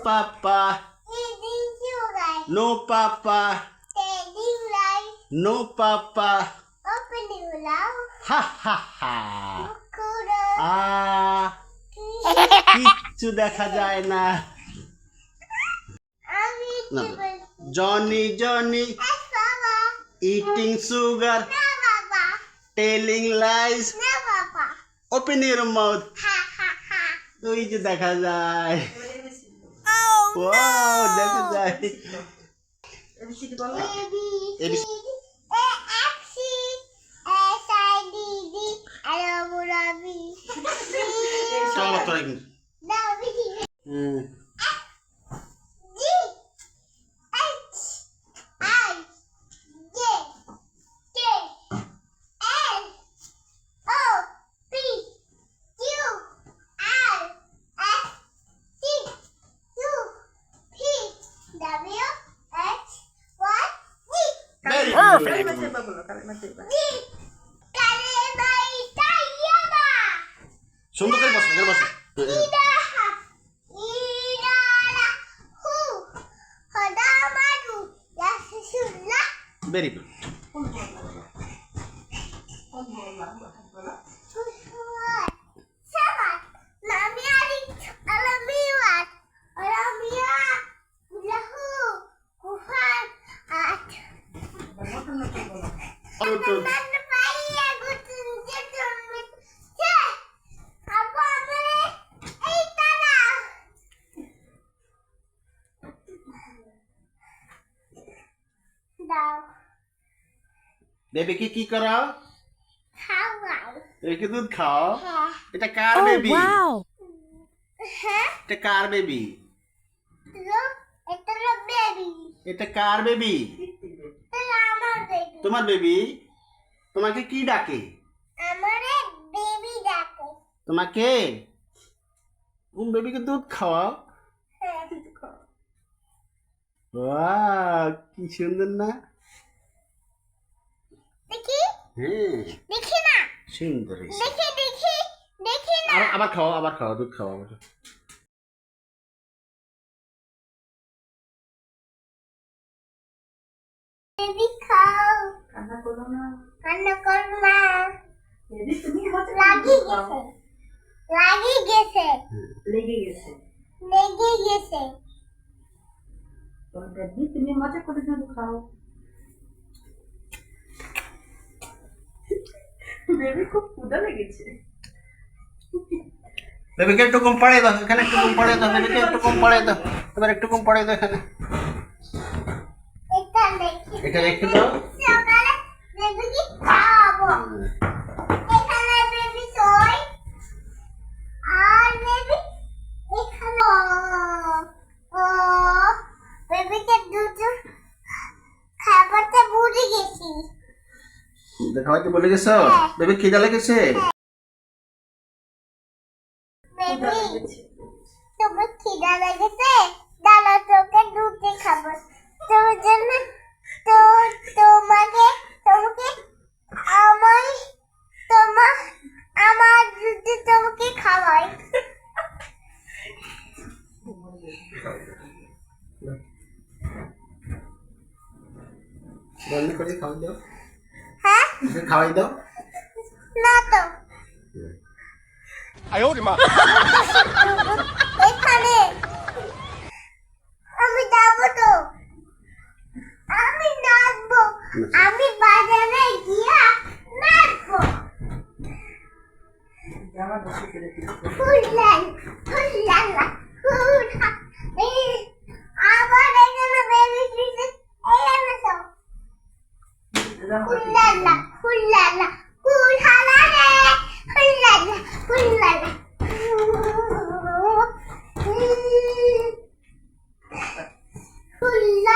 Papa. No Papa. No Papa. Ha ha ha. কিচ্ছু দেখা যায় না। Johnny eating sugar, telling lies, open your mouth. ওই যে দেখা যায়। ওয়াও দেখা যায়। চলো তোরা সুন্দর করে বসো, এখানে বসো। Very good. বেবি কি করাও? বেবিকে দুধ খাও? এটা কার বেবি? এটা কার বেবি? এটা কার বেবি? তোমার বেবি? তোমাকে কি ডাকে? তোমাকে? বেবিকে দুধ খাওয়াও? বাহ কি সুন্দর না? সুন্দর। আবার খাও দুধ খাও আবার। তুমি মজা করে দুধ খাও। বেবি খুব ক্ষুধা লেগেছে। বেবিকে একটু কম পড়ে দাও, এখানে একটু কম পড়ে দাও, বেবিকে একটু কম পড়ে দাও, এবার একটু কম পড়ে দাও এখানে। এটা রেখে দাও। খাওয়াইতে বলে গেছো? বেবি খিদা লেগেছে? তোমার খিদা লেগেছে? দাঁড়া তোকে দুধ খাবো। তোর জন্য তোমাকে আমার দুধ তোমাকে খাওয়াই। রান্না করে খাওয়াই দাও। হ্যাঁ খাওয়াই দাও না তো এখানে আমি যাবো তো, আমি নাচবো, আমি বাজারে গিয়া নাচবো। আবার এখানে বেবি ফিশে হুল্লালা হুল্লালা হুল্লালা রে হুল্লালা হুল্লালা হুল্লালা।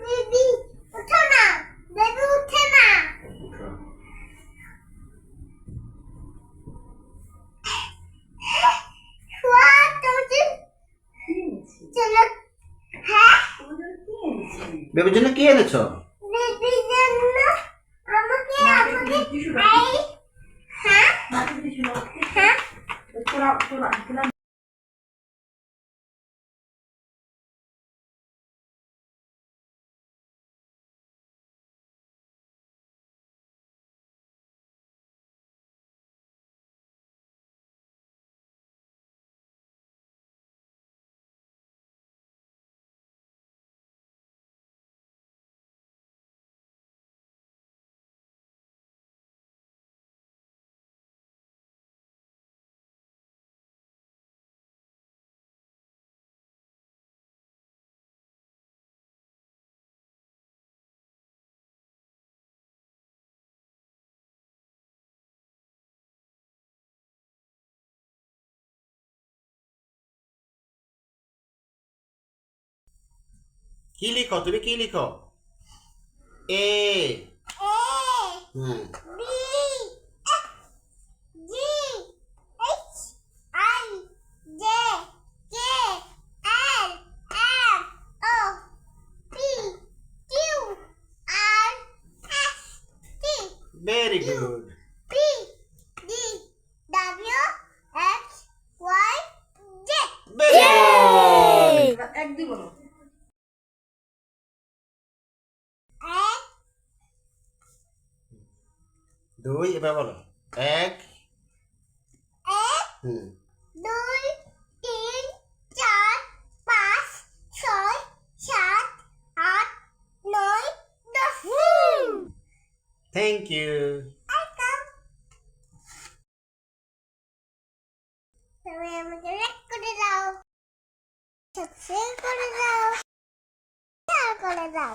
বেবি উঠো না, বেবি উঠে না। চলো হ্যাঁ বেবির জন্য কি এনেছো? বেবির জন্য আমাকে আমাকে টিস্যু এই হ্যাঁ মাটির টিস্যু নাও। হ্যাঁ তোরা তোরা তোরা কি লিখো তুমি, কি লিখো? A A hmm B G H I J K L M O P Q R S T very good. P D W X Y Z very good. এক দিব না। এক দুই, এবার বলো। এক এক হুম দুই তিন চার পাঁচ ছয় সাত আট নয় 10 থ্যাংক ইউ। তুমি আমাকে লাইক করে দাও সাবস্ক্রাইব করে দাও শেয়ার করে দাও